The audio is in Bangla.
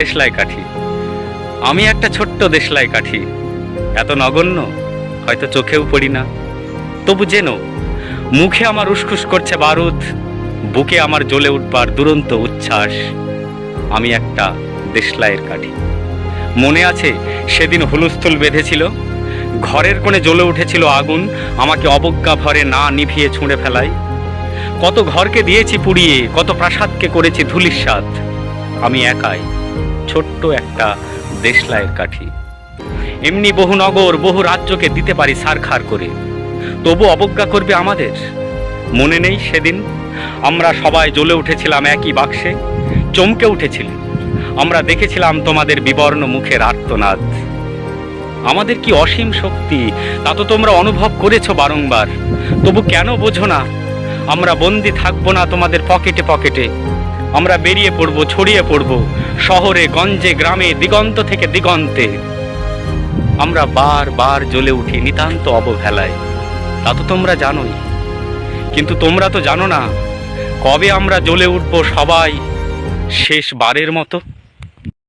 দেশলাই কাঠি। আমি একটা ছোট্ট দেশলাই কাঠি, এত নগণ্য হয়তো চোখেও পড়ি না। তবু যেন মুখে আমার উসখুস করছে বারুদ, বুকে আমার জ্বলে উঠবার দুরন্ত উচ্ছ্বাস। আমি একটা দেশলাইয়ের কাঠি। মনে আছে সেদিন হুলস্থুল বেঁধেছিল, ঘরের কোণে জ্বলে উঠেছিল আগুন, আমাকে অবজ্ঞা ভরে না নিভিয়ে ছুঁড়ে ফেলায়। কত ঘরকে দিয়েছি পুড়িয়ে, কত প্রাসাদকে করেছি ধূলিসাৎ। আমি একাই ছোট্ট একটা দেশলাইয়ের কাঠি। এমনি বহু নগর, বহু রাজ্যকে দিতে পারি ছারখার করে, তবু অবজ্ঞা করবে আমাদের। মনে নেই সেদিন আমরা সবাই জ্বলে উঠেছিলাম একই বাক্সে, চমকে উঠেছিলাম। আমরা দেখেছিলাম তোমাদের বিবর্ণ মুখের আর্তনাদ। আমাদের কি অসীম শক্তি তা তো তোমরা অনুভব করেছো বারংবার, তবু কেন বোঝো না? আমরা বন্দি থাকবো না তোমাদের পকেটে পকেটে। আমরা বেরিয়ে পড়বো, ছড়িয়ে পড়বো শহরে, গঞ্জে, গ্রামে, দিগন্ত থেকে দিগন্তে। আমরা বার জ্বলে উঠি নিতান্ত অবহেলায়, তা তো তোমরা জানোই। কিন্তু তোমরা তো জানো না কবে আমরা জ্বলে উঠবো সবাই শেষবারের মতো।